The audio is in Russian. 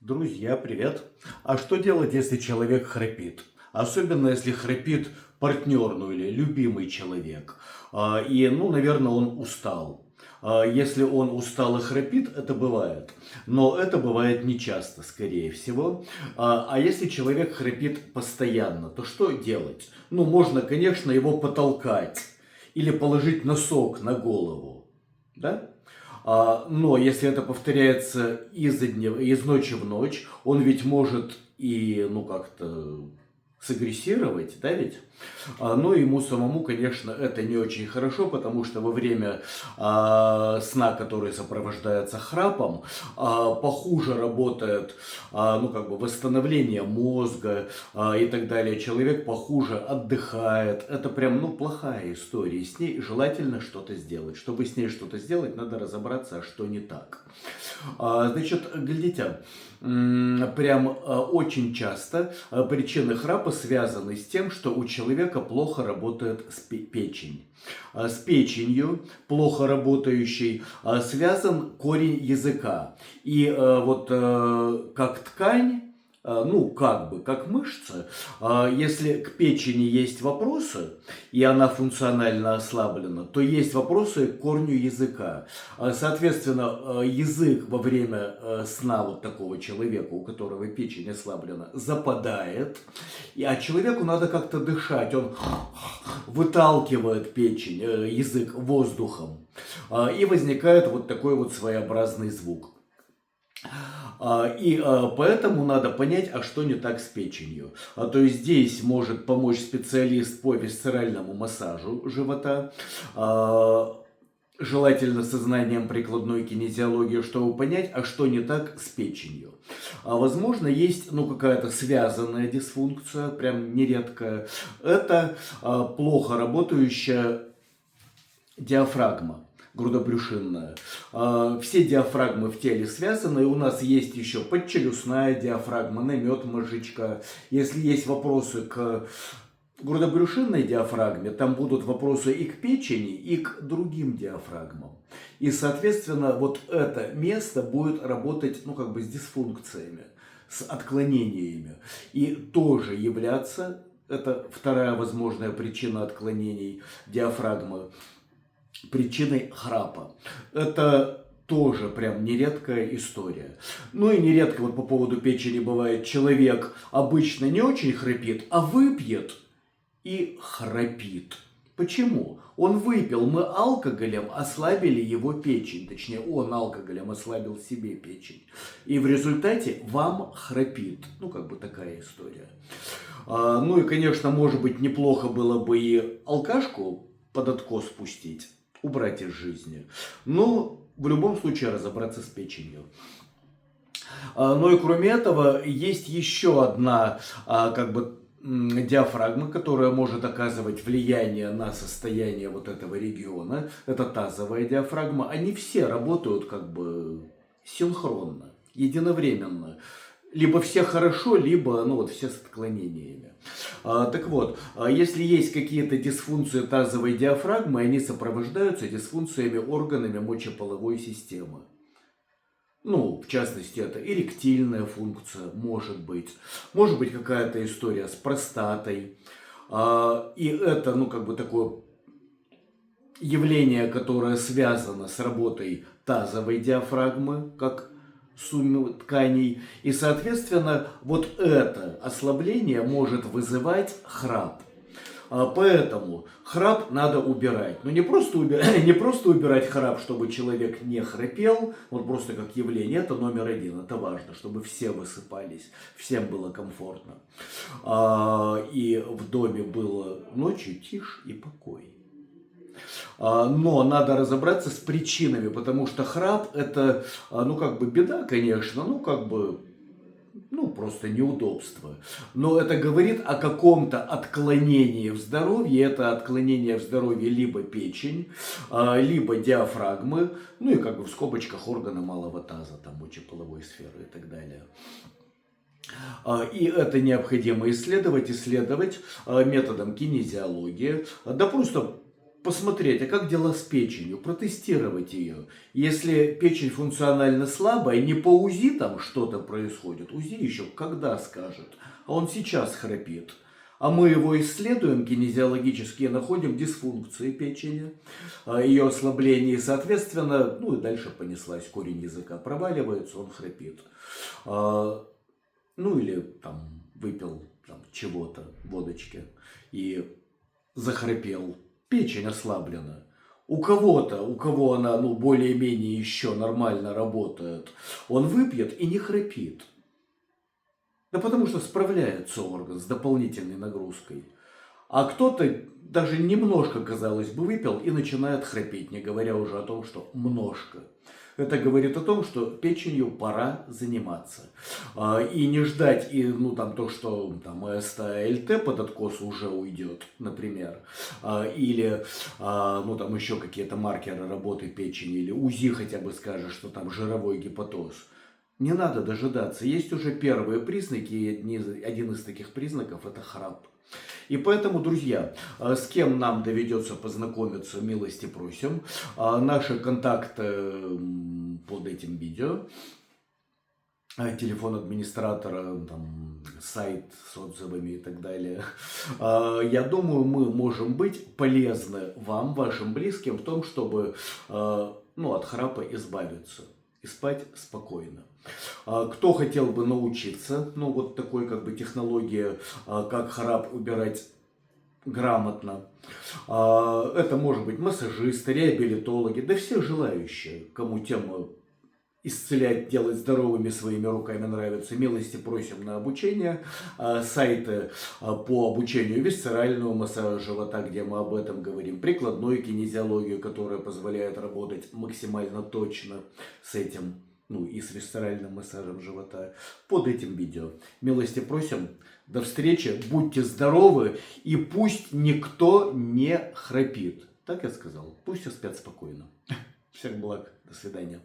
Друзья, привет! А что делать, если человек храпит? Особенно, если храпит партнер, ну или любимый человек. Наверное, он устал. Если он устал и храпит, это бывает. Но это бывает нечасто, скорее всего. А если человек храпит постоянно, то что делать? Ну, можно, конечно, его потолкать или положить носок на голову. Да? Но если это повторяется из ночи в ночь, он ведь может и, ну, как-то сагрессировать, да ведь? Но ему самому, конечно, это не очень хорошо, потому что во время сна, который сопровождается храпом, похуже работает, восстановление мозга и так далее. Человек похуже отдыхает. Это прям, ну, плохая история. С ней желательно что-то сделать. Чтобы с ней что-то сделать, надо разобраться, а что не так. Значит, глядите, очень часто причины храпа связаны с тем, что у человека плохо работает печень. С печенью, плохо работающей, связан корень языка. Как ткань, как мышца, если к печени есть вопросы, и она функционально ослаблена, то есть вопросы к корню языка. Соответственно, язык во время сна вот такого человека, у которого печень ослаблена, западает, а человеку надо как-то дышать, он выталкивает язык воздухом, и возникает вот такой вот своеобразный звук. Поэтому надо понять, а что не так с печенью. То есть здесь может помочь специалист по висцеральному массажу живота, желательно со знанием прикладной кинезиологии, чтобы понять, а что не так с печенью. Возможно, есть какая-то связанная дисфункция, прям нередкая. Это плохо работающая диафрагма грудобрюшинная. Все диафрагмы в теле связаны, и у нас есть еще подчелюстная диафрагма, намет мозжечка. Если есть вопросы к грудобрюшинной диафрагме, там будут вопросы и к печени, и к другим диафрагмам. И, соответственно, вот это место будет работать, с дисфункциями, с отклонениями. И тоже являться, это вторая возможная причина отклонений диафрагмы, причиной храпа. Это тоже прям нередкая история. Ну и нередко вот по поводу печени бывает, человек обычно не очень храпит, а выпьет и храпит. Почему? Он выпил, мы алкоголем ослабили его печень, точнее он алкоголем ослабил себе печень. И в результате вам храпит. Такая история. И, конечно, может быть, неплохо было бы и алкашку под откос пустить, убрать из жизни. Но в любом случае разобраться с печенью. Но и кроме этого, есть еще одна диафрагма, которая может оказывать влияние на состояние вот этого региона. Это тазовая диафрагма. Они все работают синхронно, единовременно. Либо все хорошо, либо все с отклонениями. Так вот, если есть какие-то дисфункции тазовой диафрагмы, они сопровождаются дисфункциями органами мочеполовой системы. В частности, это эректильная функция, может быть какая-то история с простатой. И это, такое явление, которое связано с работой тазовой диафрагмы, как суммы тканей. И, соответственно, вот это ослабление может вызывать храп. Поэтому храп надо убирать. Но не просто убирать храп, чтобы человек не храпел, вот просто как явление, это номер один, это важно, чтобы все высыпались, всем было комфортно. И в доме было ночью тишь и покой. Но надо разобраться с причинами, потому что храп это, беда, конечно, просто неудобство. Но это говорит о каком-то отклонении в здоровье. Это отклонение в здоровье либо печень, либо диафрагмы, в скобочках органы малого таза, там мочеполовой сферы и так далее. И это необходимо исследовать методом кинезиологии. Да просто посмотреть, а как дела с печенью, протестировать ее. Если печень функционально слабая, не по УЗИ там что-то происходит, УЗИ еще когда скажет, а он сейчас храпит. А мы его исследуем кинезиологически и находим дисфункции печени, ее ослабление, и, соответственно, ну и дальше понеслась, корень языка проваливается, он храпит. Ну или там выпил там, чего-то, водочки, и захрапел. Печень ослаблена. У кого-то, у кого она ну, более-менее еще нормально работает, он выпьет и не храпит. Да потому что справляется орган с дополнительной нагрузкой. А кто-то даже немножко, казалось бы, выпил и начинает храпеть, не говоря уже о том, что множко. Это говорит о том, что печенью пора заниматься. И не ждать, и, ну, там, то, что там, ЭСТ, АЛТ под откос уже уйдет, например. Или, ну, там еще какие-то маркеры работы печени, или УЗИ хотя бы скажет, что там жировой гепатоз. Не надо дожидаться. Есть уже первые признаки, и один из таких признаков – это храп. И поэтому, друзья, с кем нам доведется познакомиться, милости просим. Наши контакты под этим видео. Телефон администратора, там, сайт с отзывами и так далее. Я думаю, мы можем быть полезны вам, вашим близким, в том, чтобы ну, от храпа избавиться и спать спокойно. Кто хотел бы научиться, ну вот такой как бы технологии, как храп убирать грамотно, это может быть массажисты, реабилитологи, да все желающие, кому тема исцелять, делать здоровыми своими руками нравится, милости просим на обучение. Сайты по обучению висцерального массажа живота, где мы об этом говорим, прикладной кинезиологии, которая позволяет работать максимально точно с этим, ну и с висцеральным массажем живота, под этим видео. Милости просим, до встречи, будьте здоровы и пусть никто не храпит. Так я сказал, пусть все спят спокойно. Всех благ, до свидания.